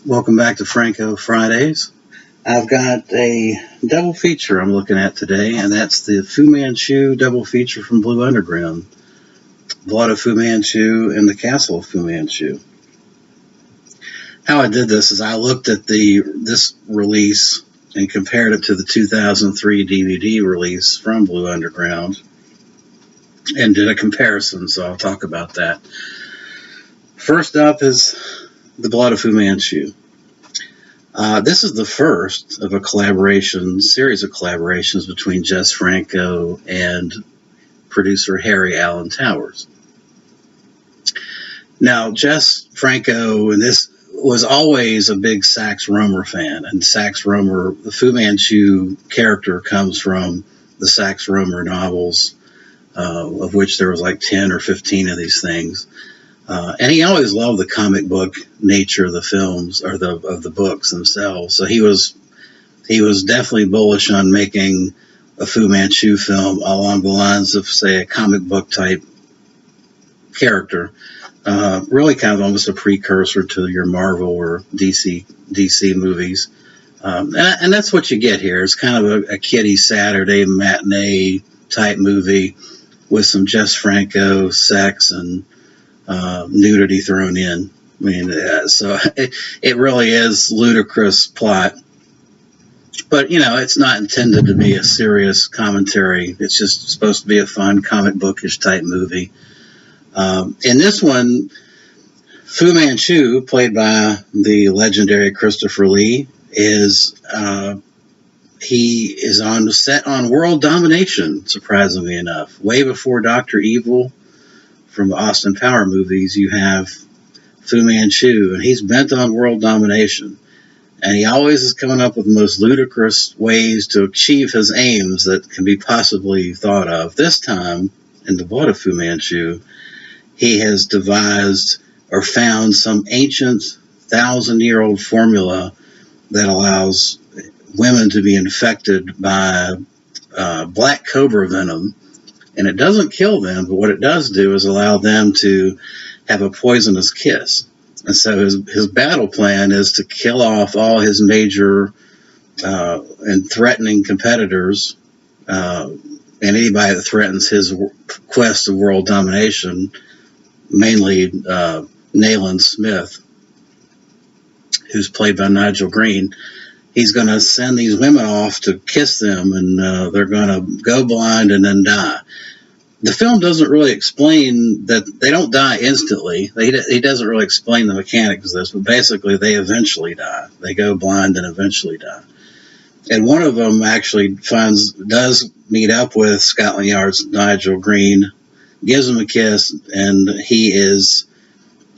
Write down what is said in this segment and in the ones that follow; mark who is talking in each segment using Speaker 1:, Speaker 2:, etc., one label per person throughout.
Speaker 1: Welcome back to Franco Fridays. I've got a double feature I'm looking at today, and that's the Fu Manchu double feature from Blue Underground. Blood of Fu Manchu and the Castle of Fu Manchu. How I did this is I looked at this release and compared it to the 2003 DVD release from Blue Underground and did a comparison, so I'll talk about that. First up is The Blood of Fu Manchu. This is the first of a series of collaborations between Jess Franco and producer Harry Alan Towers. Now, Jess Franco, and this was always a big Sax Rohmer fan, and Sax Rohmer, the Fu Manchu character comes from the Sax Rohmer novels, of which there was like 10 or 15 of these things. And he always loved the comic book nature of the films or of the books themselves. So he was definitely bullish on making a Fu Manchu film along the lines of, say, a comic book type character. Really kind of almost a precursor to your Marvel or DC movies. And that's what you get here. It's kind of a kiddie Saturday matinee type movie with some Jess Franco sex and nudity thrown in. I mean, so it really is ludicrous plot, but it's not intended to be a serious commentary. It's just supposed to be a fun comic bookish type movie. In this one, Fu Manchu, played by the legendary Christopher Lee, is set on world domination. Surprisingly enough, way before Dr. Evil. From the Austin Power movies, you have Fu Manchu, and he's bent on world domination. And he always is coming up with the most ludicrous ways to achieve his aims that can be possibly thought of. This time, in The Blood of Fu Manchu, he has devised or found some ancient 1,000-year-old formula that allows women to be infected by black cobra venom. And it doesn't kill them, but what it does do is allow them to have a poisonous kiss. And so his battle plan is to kill off all his major and threatening competitors, and anybody that threatens his quest of world domination, mainly Nayland Smith, who's played by Nigel Green. He's going to send these women off to kiss them, and they're going to go blind and then die. The film doesn't really explain that they don't die instantly. He doesn't really explain the mechanics of this, but basically they eventually die. They go blind and eventually die. And one of them actually does meet up with Scotland Yard's Nigel Green, gives him a kiss, and he is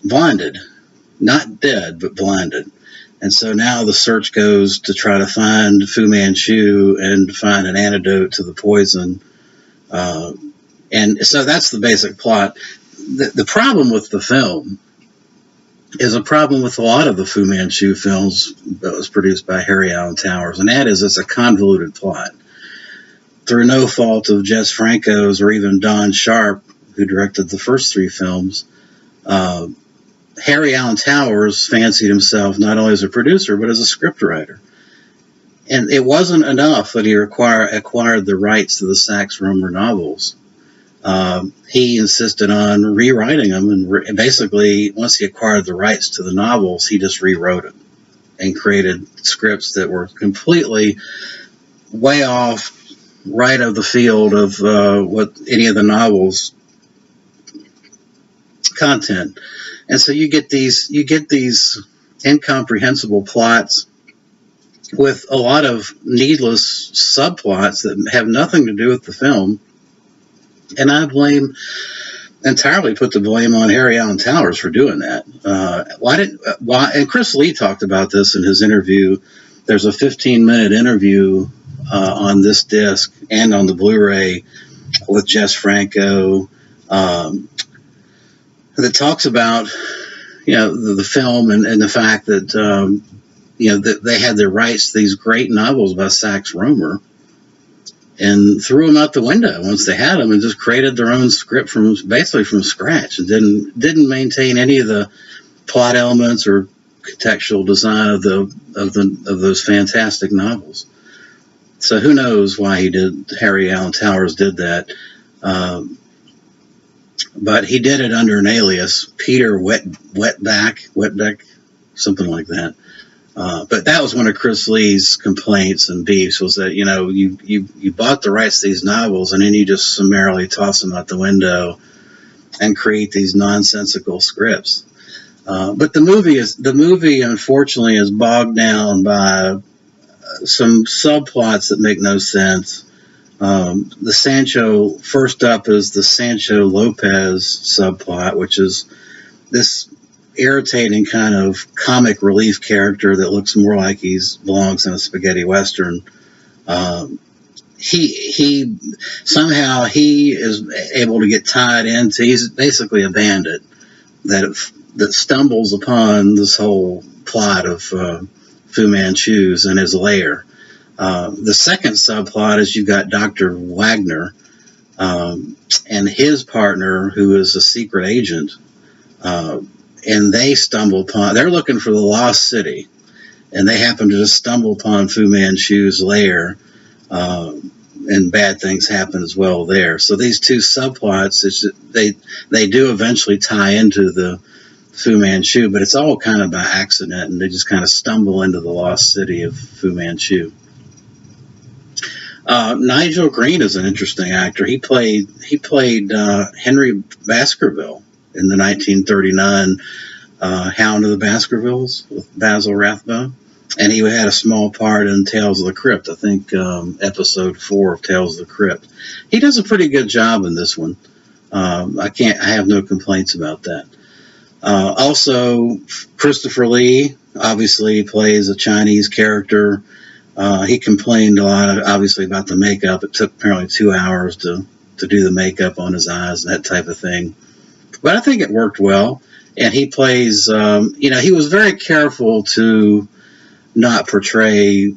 Speaker 1: blinded. Not dead, but blinded. And so now the search goes to try to find Fu Manchu and find an antidote to the poison. And so that's the basic plot. The problem with the film is a problem with a lot of the Fu Manchu films that was produced by Harry Alan Towers, and that is it's a convoluted plot. Through no fault of Jess Franco's or even Don Sharp, who directed the first three films, Harry Alan Towers fancied himself not only as a producer, but as a scriptwriter. And it wasn't enough that he acquired the rights to the Sax Rohmer novels. He insisted on rewriting them, and basically, once he acquired the rights to the novels, he just rewrote them and created scripts that were completely way off, right of the field of what any of the novels' content. And so you get these incomprehensible plots with a lot of needless subplots that have nothing to do with the film. And I entirely put the blame on Harry Alan Towers for doing that. And Chris Lee talked about this in his interview. There's a 15-minute interview on this disc and on the Blu-ray with Jess Franco that talks about the film and the fact that that they had the rights to these great novels by Sax Rohmer, and threw them out the window once they had them, and just created their own script basically from scratch, and didn't maintain any of the plot elements or contextual design of those fantastic novels. So who knows why Harry Alan Towers did that. But he did it under an alias, Peter Wetbeck, something like that. But that was one of Chris Lee's complaints and beefs, was that, you bought the rights to these novels and then you just summarily toss them out the window and create these nonsensical scripts. But the movie unfortunately is bogged down by some subplots that make no sense. The Sancho, first up is the Sancho Lopez subplot, which is this irritating kind of comic relief character that looks more like he belongs in a spaghetti western. He somehow is able to get tied into. He's basically a bandit that stumbles upon this whole plot of Fu Manchu's and his lair. The second subplot is you've got Dr. Wagner and his partner, who is a secret agent, and they're looking for the lost city, and they happen to just stumble upon Fu Manchu's lair, and bad things happen as well there. So these two subplots, they do eventually tie into the Fu Manchu, but it's all kind of by accident, and they just kind of stumble into the lost city of Fu Manchu. Nigel Green is an interesting actor. He played Henry Baskerville in the 1939 Hound of the Baskervilles with Basil Rathbone, and he had a small part in Tales of the Crypt. I think episode 4 of Tales of the Crypt. He does a pretty good job in this one. I have no complaints about that. Also, Christopher Lee obviously plays a Chinese character. He complained a lot, obviously, about the makeup. It took apparently 2 hours to do the makeup on his eyes and that type of thing. But I think it worked well. And he plays, he was very careful to not portray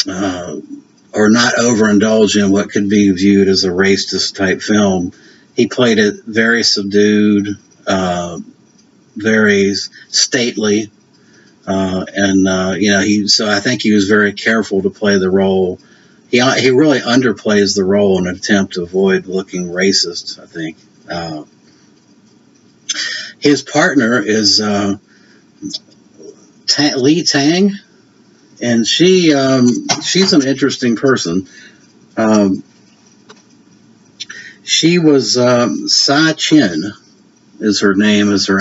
Speaker 1: or not overindulge in what could be viewed as a racist type film. He played it very subdued, very stately. So I think he was very careful to play the role. He really underplays the role in an attempt to avoid looking racist, I think. His partner is Lee Tang, and she's an interesting person. She was Sa Chin is her name, is her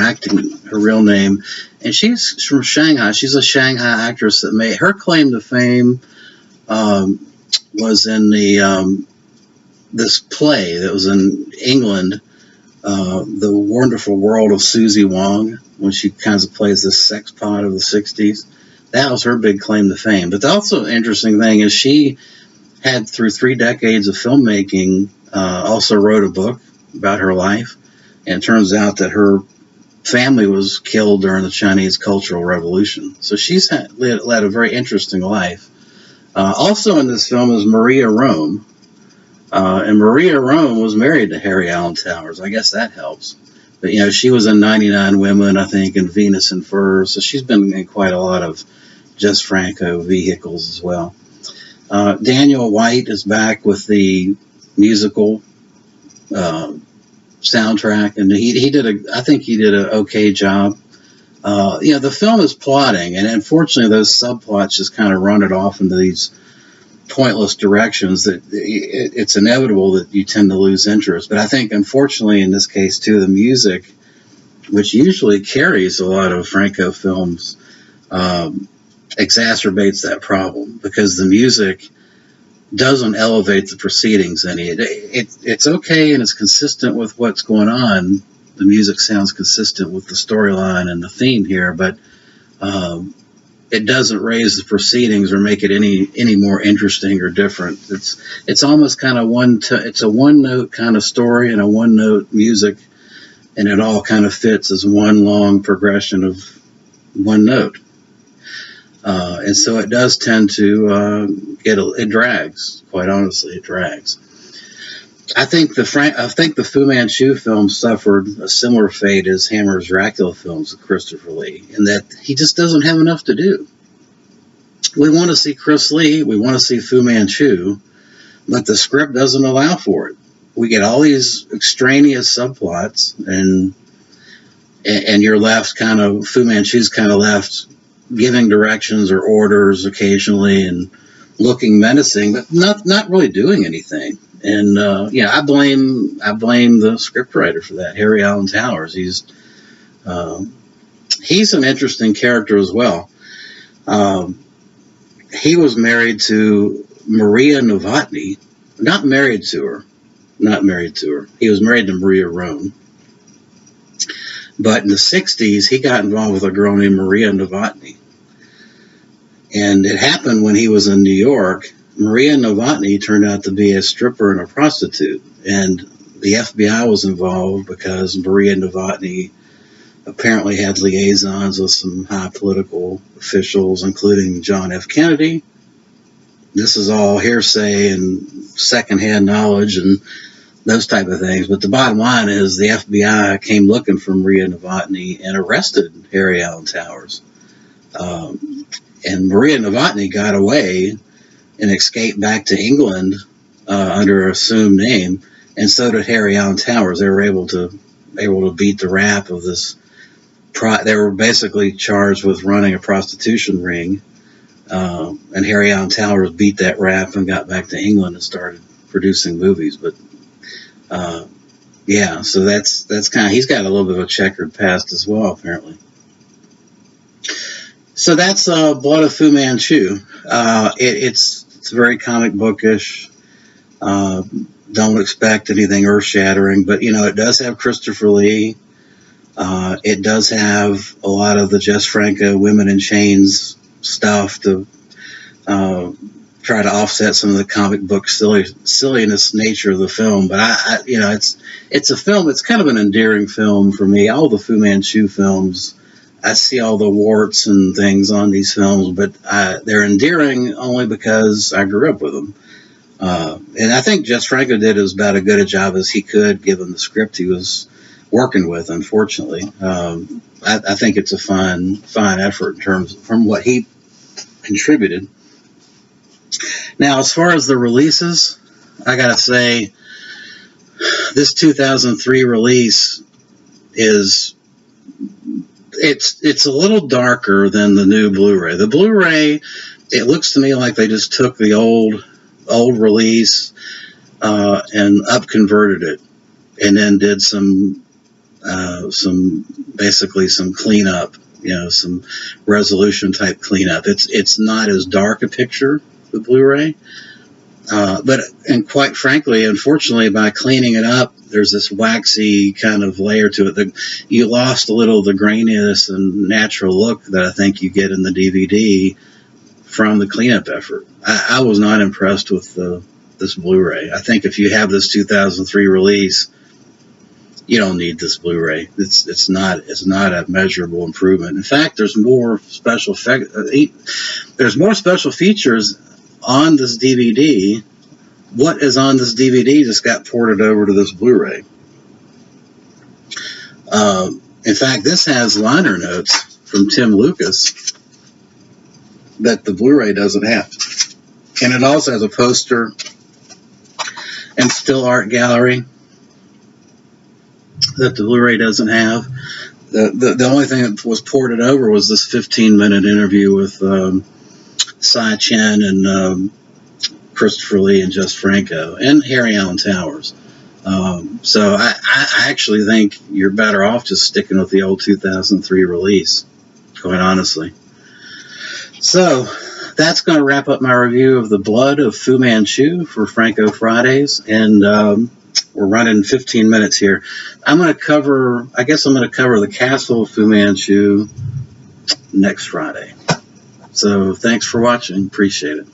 Speaker 1: real name, and she's from Shanghai. She's a Shanghai actress that made her claim to fame. Was in this play that was in England, The Wonderful World of Susie Wong, when she kind of plays this sex pot of the 60s. That was her big claim to fame. But the also interesting thing is she had, through 3 decades of filmmaking, also wrote a book about her life. And it turns out that her family was killed during the Chinese Cultural Revolution. So she's led a very interesting life. Also in this film is Maria Rome. And Maria Rome was married to Harry Alan Towers. I guess that helps. But, she was in 99 Women, I think, and Venus in Furs. So she's been in quite a lot of Jess Franco vehicles as well. Daniel White is back with the musical soundtrack, and I think he did an okay job. The film is plotting, and unfortunately those subplots just kind of run it off into these pointless directions that it's inevitable that you tend to lose interest. But I think, unfortunately, in this case too, the music, which usually carries a lot of Franco films, exacerbates that problem, because the music doesn't elevate the proceedings any. It's okay and it's consistent with what's going on. The music sounds consistent with the storyline and the theme here, but it doesn't raise the proceedings or make it any more interesting or different. It's almost kind of it's a one-note kind of story and a one-note music, and it all kind of fits as one long progression of one note. And so it does tend to it drags. Quite honestly, it drags. I think the Fu Manchu film suffered a similar fate as Hammer's Dracula films with Christopher Lee, in that he just doesn't have enough to do. We want to see Chris Lee, we want to see Fu Manchu, but the script doesn't allow for it. We get all these extraneous subplots, and you're left kind of, Fu Manchu's kind of left giving directions or orders occasionally and looking menacing, but not really doing anything. And I blame the scriptwriter for that, Harry Alan Towers. He's an interesting character as well. He was married to Maria Novotny, not married to her. He was married to Maria Roan. But in the 60s, he got involved with a girl named Maria Novotny. And it happened when he was in New York. Maria Novotny turned out to be a stripper and a prostitute. And the FBI was involved because Maria Novotny apparently had liaisons with some high political officials, including John F. Kennedy. This is all hearsay and secondhand knowledge and those type of things. But the bottom line is the FBI came looking for Maria Novotny and arrested Harry Alan Towers. And Maria Novotny got away and escaped back to England under an assumed name, and so did Harry Alan Towers. They were able to beat the rap of this. They were basically charged with running a prostitution ring, and Harry Alan Towers beat that rap and got back to England and started producing movies. But so that's kind of, he's got a little bit of a checkered past as well, apparently. So that's Blood of Fu Manchu. It's very comic bookish. Don't expect anything earth-shattering, but it does have Christopher Lee. It does have a lot of the Jess Franco Women in Chains stuff to try to offset some of the comic book silliness nature of the film. But it's a film. It's kind of an endearing film for me. All the Fu Manchu films, I see all the warts and things on these films, but they're endearing only because I grew up with them. And I think Jess Franco did as about as good a job as he could, given the script he was working with, unfortunately. I think it's a fine effort in terms from what he contributed. Now, as far as the releases, I gotta say, this 2003 release it's a little darker than the new Blu-ray. The Blu-ray, it looks to me like they just took the old release and up-converted it, and then did some cleanup, some resolution type cleanup. It's not as dark a picture, the Blu-ray, and quite frankly, unfortunately, by cleaning it up, there's this waxy kind of layer to it that you lost a little of the graininess and natural look that I think you get in the DVD from the cleanup effort. I was not impressed with this Blu-ray. I think if you have this 2003 release, you don't need this Blu-ray. It's not a measurable improvement. In fact, there's more special features on this DVD. What is on this DVD just got ported over to this Blu-ray. In fact, this has liner notes from Tim Lucas that the Blu-ray doesn't have. And it also has a poster and still art gallery that the Blu-ray doesn't have. The only thing that was ported over was this 15-minute interview with Cy Chen and Christopher Lee and Jess Franco and Harry Alan Towers. So I actually think you're better off just sticking with the old 2003 release, quite honestly. So that's going to wrap up my review of The Blood of Fu Manchu for Franco Fridays, and we're running 15 minutes here. I'm going to cover The Castle of Fu Manchu next Friday. So thanks for watching. Appreciate it.